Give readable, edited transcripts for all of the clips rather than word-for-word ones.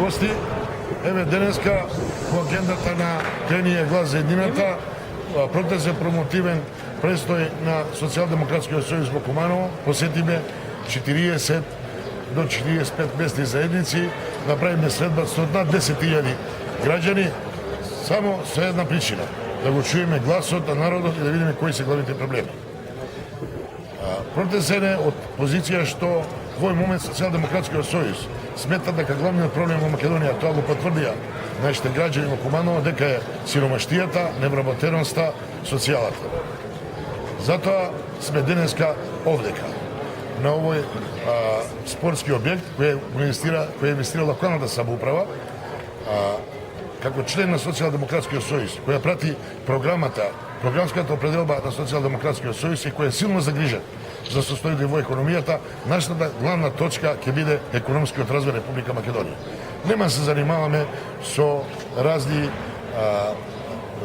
гости. Еве денеска во агендата на Креније глас за едината, протест промотивен престој на Социјалдемократскиот сојуз во Куманово, посетиме 40 до 45 местни заедници, направиме следба со над 10.000 граѓани, само со една причина, да го чуеме гласот на народот и да видиме кои се главните проблеми. Протесен е од позиција што во овој момент Социјалдемократскиот сојуз смета дека главниот проблем во Македонија, тоа го потврдија нашите граѓани во Куманово, дека е сиромаштијата, невработеноста, социјалата. Затоа сме денеска овдека, на овој спортски објект кој инвестира локалната самоуправа, како член на Социјалдемократскиот сојуз, која прати програмската определба на Социјалдемократскиот сојуз и кој е силно загрижен за состојбите во економијата, нашата главна точка ќе биде економскиот развој Република Македонија. Нема се занимаваме со разни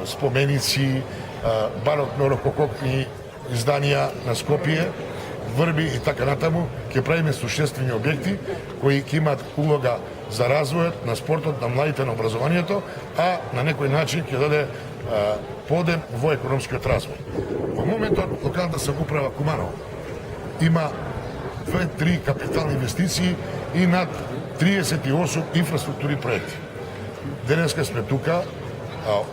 споменици, барокно-рокококни изданија на Скопје, Врби и така натаму, ќе правиме сушествени објекти кои ќе имаат улога за развојот на спортот, на младите, на образованието, а на некој начин ќе даде подем во економскиот развој. Во моментот локалната самоуправа Куманово има 2-3 капитални инвестиции и над 38 инфраструктури проекти. Денеска сме тука,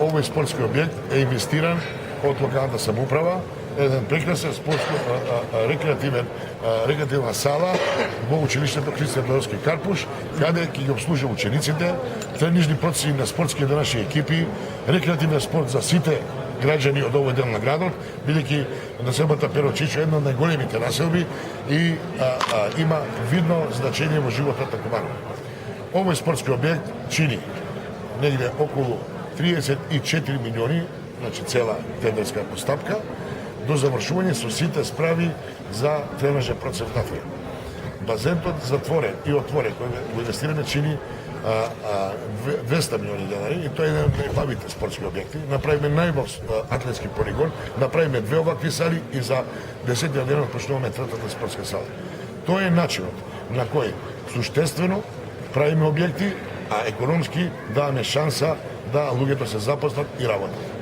овој спортски објект е инвестиран од локалната самоуправа, еден прекрасен рекреативна сала во училиштето Христијан Тодорски Карпуш, каде ќе ги обслужи учениците, тренижни процеси на спортските наши екипи, рекреативен спорт за сите граѓани од овој дел на градот, бидејќи населбата Перочичо е една од најголемите населби и има видно значење во животот на Куманово. Овој спортски објект чини негде околу 34 милиони, значи цела тендерска постапка, до завршување со сите справи за тренажен процес внатре. Базентот затворен и отворен, кој го инвестираме, чини 200 милиони денари и тоа е еден од најбавите спортски објекти. Направиме најбав атлетски полигон, направиме 2 овакви сали и за 10 денот почнуваме третата спортска сала. Тоа е начинот на кој суштествено правиме објекти, а економски даваме шанса да луѓето се запослат и работат.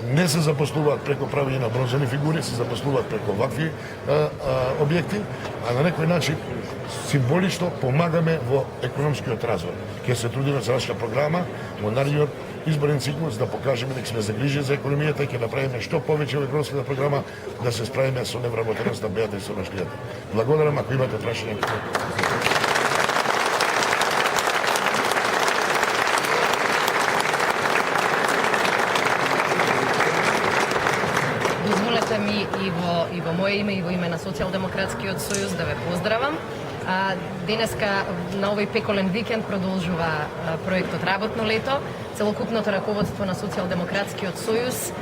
Не се запослуваат преку правење на бронзени фигури, се запослуваат преку вакви објекти, а на некој начин символично помагаме во економскиот развој. Ќе се трудиме за нашата програма во наредниот изборен циклус да покажеме дека сме загрижени за економијата и ќе направиме што повеќе во економската програма да се справиме со невработеноста, беата и сиромаштијата. Благодарам, ако имате прашања. И во моje име и во име на Социјалдемократскиот сојуз да ве поздравам. Денеска на овој пеколен викенд продолжува проектот Работно лето. Целокупното раководство на Социјалдемократскиот сојуз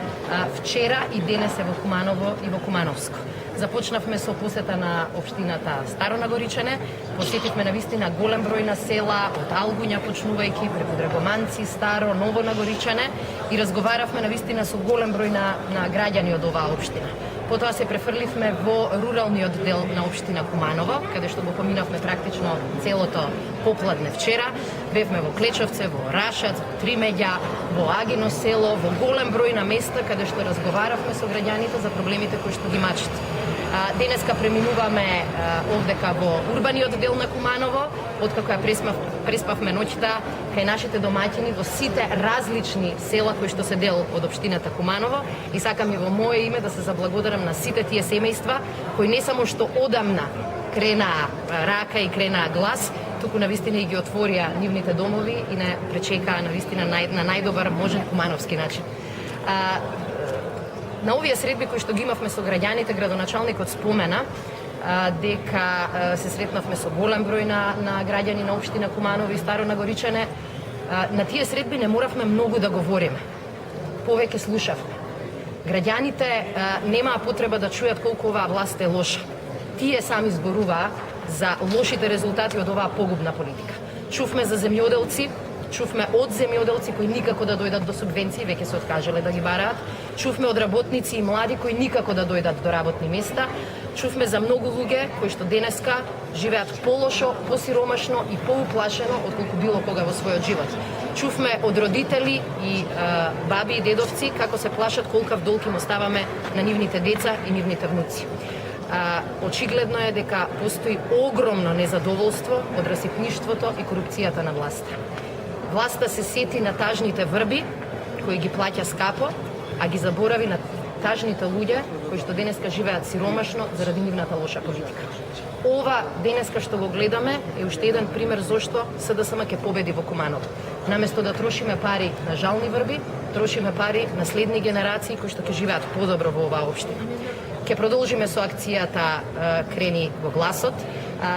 вчера и денес е во Куманово и во Кумановско. Започнавме со посета на општината Старо Нагоричане, посетивме навистина голем број на села, од Алгуња почнувајќи преку Драгоманци, Старо, Ново Нагоричане и разговаравме навистина со голем број на граѓани од оваа општина. Потоа се префрливме во руралниот дел на општина Куманово, каде што го поминавме практично целото попладне вчера. Бевме во Клечовце, во Рашац, во Тримеѓа, во Агино село, во голем број на места каде што разговаравме со граѓаните за проблемите кои што ги мачат. Денеска преминуваме овдека во урбаниот дел на Куманово, откако ја преспавме ноќта кај нашите домаќини во сите различни села кои што се дел од општината Куманово и сакам и во мое име да се заблагодарам на сите тие семејства кои не само што одамна кренаа рака и кренаа глас, туку навистина и ги отворија нивните домови и не пречекаа навистина на најдобар можен кумановски начин. На овие средби кои што ги имавме со граѓаните, градоначалникот спомена дека се сретнавме со голем број на граѓани на општина Куманово и Старо Нагоричане. На тие средби не моравме многу да говориме. Повеќе слушавме. Граѓаните немаа потреба да чујат колку оваа власт е лоша. Тие сами зборуваа за лошите резултати од оваа погубна политика. Чувме за земјоделци, чувме од земјоделци кои никако да дојдат до субвенции, веќе се откажале да ги бараат. Чувме од работници и млади кои никако да дојдат до работни места. Чувме за многу луѓе кои што денеска живеат полошо, посиромашно и поуплашено отколку било кога во својот живот. Чувме од родители и баби и дедовци како се плашат колкав долг им оставаме на нивните деца и нивните внуци. Очигледно е дека постои огромно незадоволство од расипништвото и корупцијата на власта. Власта се сети на тажните врби, кои ги плаќа скапо, а ги заборави на тажните луѓе кои што денеска живеат сиромашно заради нивната лоша политика. Ова денеска што го гледаме е уште еден пример зошто СДСМ ќе победи во Куманово. Наместо да трошиме пари на жални врби, трошиме пари на следни генерации кои што ќе живеат подобро во оваа општина. Ќе продолжиме со акцијата Крени во гласот.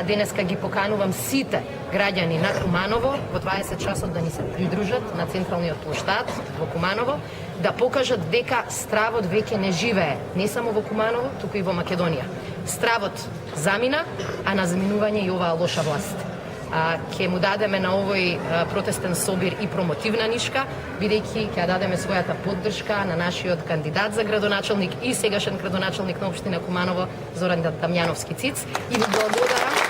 Денеска ги поканувам сите граѓани на Куманово во 20 часот да ни се придружат на централниот плоштад во Куманово, да покажат дека стравот веќе не живее не само во Куманово, туку и во Македонија. Стравот замина, а на заминување и оваа лоша власт. Ќе му дадеме на овој протестен собир и промотивна нишка, бидејќи ќе дадеме својата поддршка на нашиот кандидат за градоначалник и сегашен градоначалник на општина Куманово, Зоран Дамјановски Циц. И ви благодарам